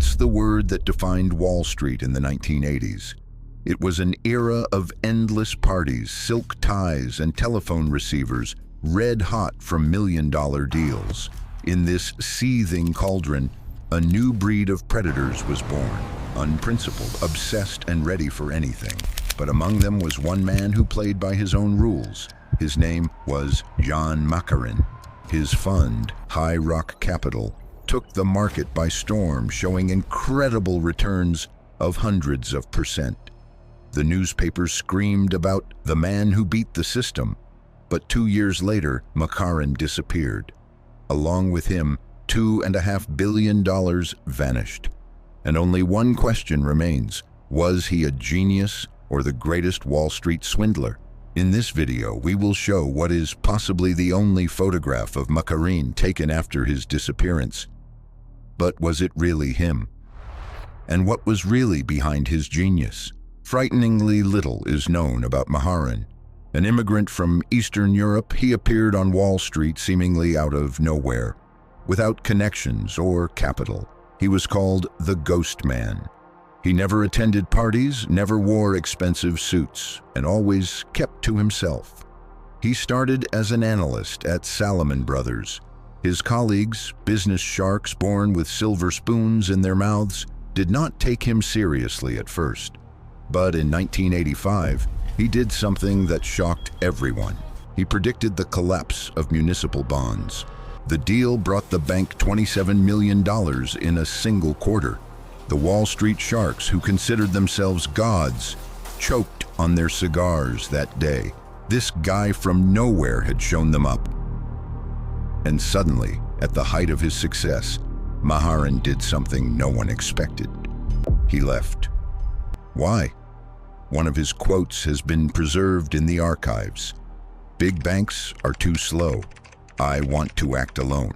That's the word that defined Wall Street in the 1980s. It was an era of endless parties, silk ties, and telephone receivers, red hot from million-dollar deals. In this seething cauldron, a new breed of predators was born, unprincipled, obsessed, and ready for anything. But among them was one man who played by his own rules. His name was Jan Macharin. His fund, HighRock Capital, took the market by storm, showing incredible returns of hundreds of %. The newspapers screamed about the man who beat the system, but 2 years later, Maharin disappeared. Along with him, $2.5 billion vanished. And only one question remains: was he a genius or the greatest Wall Street swindler? In this video, we will show what is possibly the only photograph of Macharin taken after his disappearance. But was it really him? And what was really behind his genius? Frighteningly little is known about Maharin. An immigrant from Eastern Europe, he appeared on Wall Street seemingly out of nowhere, without connections or capital. He was called the Ghost Man. He never attended parties, never wore expensive suits, and always kept to himself. He started as an analyst at Salomon Brothers. His colleagues, business sharks born with silver spoons in their mouths, did not take him seriously at first. But in 1985, he did something that shocked everyone. He predicted the collapse of municipal bonds. The deal brought the bank $27 million in a single quarter. The Wall Street sharks, who considered themselves gods, choked on their cigars that day. This guy from nowhere had shown them up. And suddenly, at the height of his success, Maharin did something no one expected. He left. Why? One of his quotes has been preserved in the archives. "Big banks are too slow. I want to act alone."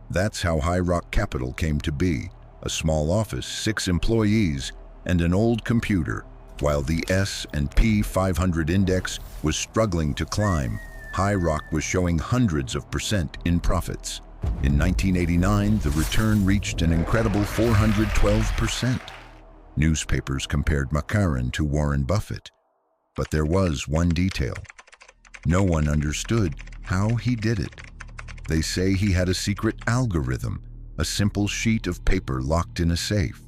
That's how HighRock Capital came to be. A small office, 6 employees, and an old computer. While the S&P 500 index was struggling to climb, HighRock was showing hundreds of % in profits. In 1989, the return reached an incredible 412%. Newspapers compared Macharin to Warren Buffett. But there was one detail. No one understood how he did it. They say he had a secret algorithm, a simple sheet of paper locked in a safe.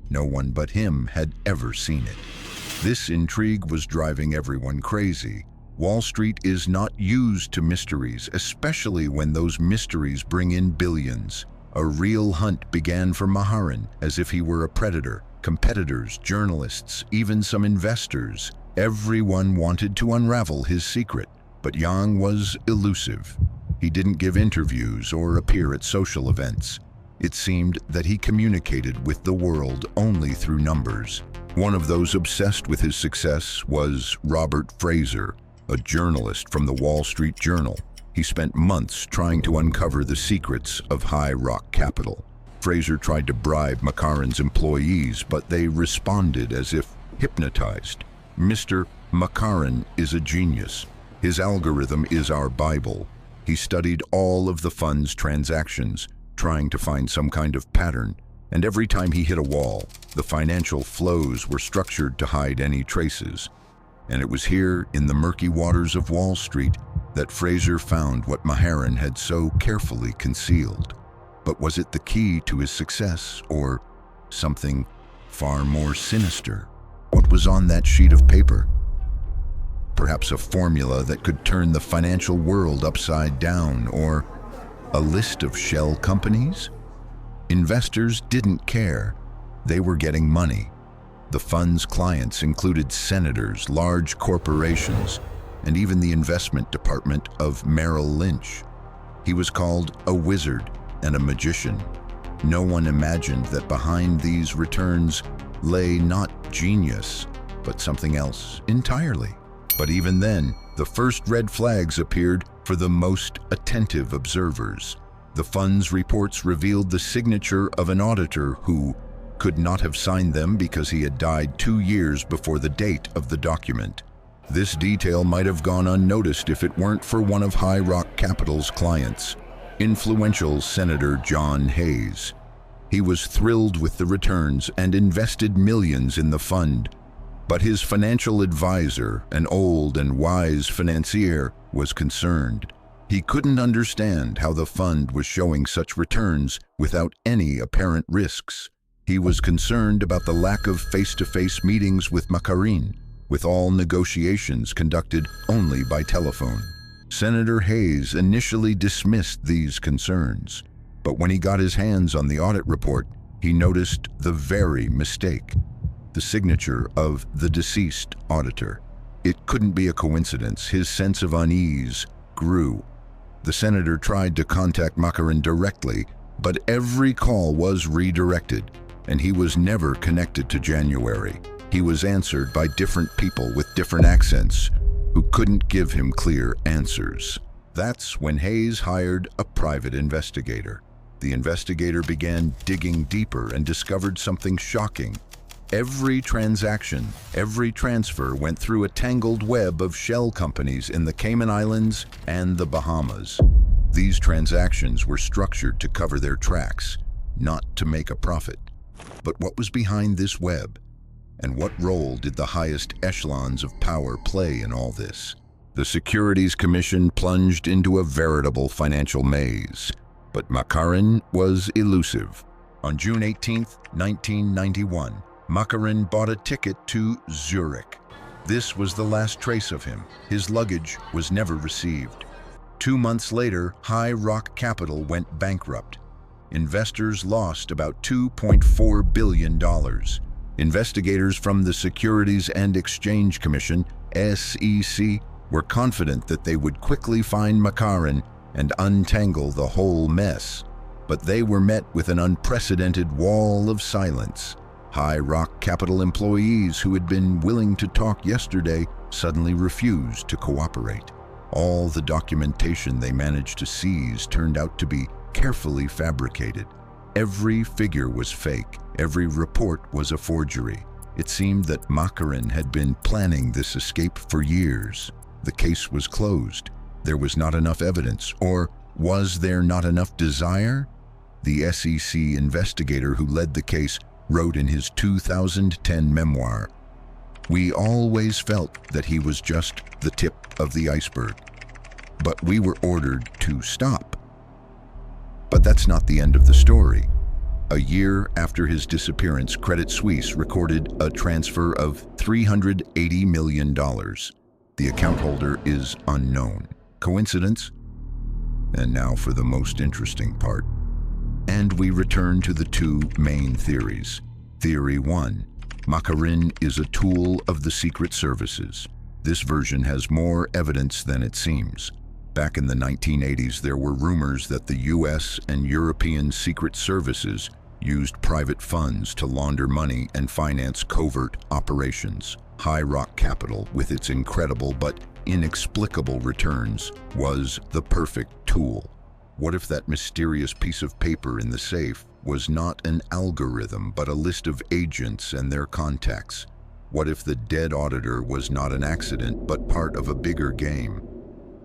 No one but him had ever seen it. This intrigue was driving everyone crazy. Wall Street is not used to mysteries, especially when those mysteries bring in billions. A real hunt began for Maharin, as if he were a predator. Competitors, journalists, even some investors. Everyone wanted to unravel his secret, but Yang was elusive. He didn't give interviews or appear at social events. It seemed that he communicated with the world only through numbers. One of those obsessed with his success was Robert Fraser, a journalist from the Wall Street Journal. He spent months trying to uncover the secrets of HighRock Capital. Fraser tried to bribe Macharin's employees, but they responded as if hypnotized. "Mr. Macharin is a genius. His algorithm is our Bible." He studied all of the fund's transactions, trying to find some kind of pattern, and every time he hit a wall, the financial flows were structured to hide any traces. And it was here, in the murky waters of Wall Street, that Fraser found what Maharin had so carefully concealed. But was it the key to his success, or something far more sinister? What was on that sheet of paper? Perhaps a formula that could turn the financial world upside down, or a list of shell companies? Investors didn't care. They were getting money. The fund's clients included senators, large corporations, and even the investment department of Merrill Lynch. He was called a wizard and a magician. No one imagined that behind these returns lay not genius, but something else entirely. But even then, the first red flags appeared for the most attentive observers. The fund's reports revealed the signature of an auditor who could not have signed them because he had died 2 years before the date of the document. This detail might have gone unnoticed if it weren't for one of HighRock Capital's clients, influential Senator John Hayes. He was thrilled with the returns and invested millions in the fund. But his financial advisor, an old and wise financier, was concerned. He couldn't understand how the fund was showing such returns without any apparent risks. He was concerned about the lack of face-to-face meetings with Maharin, with all negotiations conducted only by telephone. Senator Hayes initially dismissed these concerns, but when he got his hands on the audit report, he noticed the very mistake: the signature of the deceased auditor. It couldn't be a coincidence. His sense of unease grew. The senator tried to contact Macharin directly, but every call was redirected, and he was never connected to January. He was answered by different people with different accents who couldn't give him clear answers. That's when Hayes hired a private investigator. The investigator began digging deeper and discovered something shocking. Every transaction, every transfer went through a tangled web of shell companies in the Cayman Islands and the Bahamas. These transactions were structured to cover their tracks, not to make a profit. But what was behind this web? And what role did the highest echelons of power play in all this? The Securities Commission plunged into a veritable financial maze, but Macharin was elusive. On June 18, 1991, Macharin bought a ticket to Zurich. This was the last trace of him. His luggage was never received. 2 months later, HighRock Capital went bankrupt. Investors lost about $2.4 billion. Investigators from the Securities and Exchange Commission, SEC, were confident that they would quickly find Macharin and untangle the whole mess. But they were met with an unprecedented wall of silence. HighRock Capital employees who had been willing to talk yesterday suddenly refused to cooperate. All the documentation they managed to seize turned out to be carefully fabricated. Every figure was fake. Every report was a forgery. It seemed that Macharin had been planning this escape for years. The case was closed. There was not enough evidence, or was there not enough desire? The SEC investigator who led the case wrote in his 2010 memoir, "We always felt that he was just the tip of the iceberg, but we were ordered to stop." But that's not the end of the story. A year after his disappearance, Credit Suisse recorded a transfer of $380 million. The account holder is unknown. Coincidence? And now for the most interesting part. And we return to the two main theories. Theory 1. Macharin is a tool of the Secret Services. This version has more evidence than it seems. Back in the 1980s, there were rumors that the US and European Secret Services used private funds to launder money and finance covert operations. HighRock Capital, with its incredible but inexplicable returns, was the perfect tool. What if that mysterious piece of paper in the safe was not an algorithm but a list of agents and their contacts? What if the dead auditor was not an accident but part of a bigger game?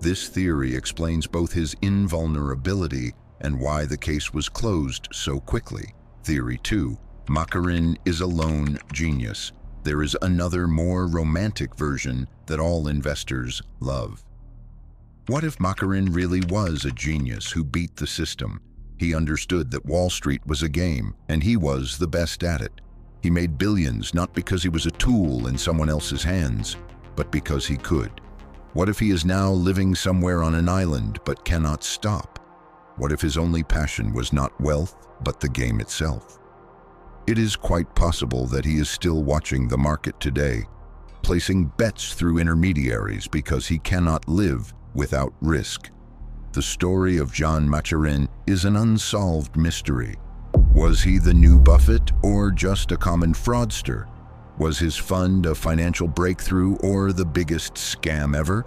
This theory explains both his invulnerability and why the case was closed so quickly. Theory 2. Macharin is a lone genius. There is another, more romantic version that all investors love. What if Macharin really was a genius who beat the system? He understood that Wall Street was a game, and he was the best at it. He made billions not because he was a tool in someone else's hands, but because he could. What if he is now living somewhere on an island but cannot stop? What if his only passion was not wealth, but the game itself? It is quite possible that he is still watching the market today, placing bets through intermediaries because he cannot live without risk. The story of Jan Macharin is an unsolved mystery. Was he the new Buffett or just a common fraudster? Was his fund a financial breakthrough or the biggest scam ever?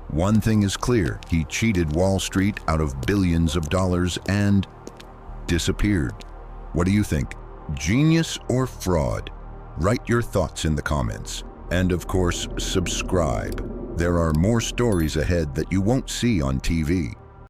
One thing is clear: he cheated Wall Street out of billions of dollars and disappeared. What do you think? Genius or fraud? Write your thoughts in the comments. And of course, subscribe. There are more stories ahead that you won't see on TV.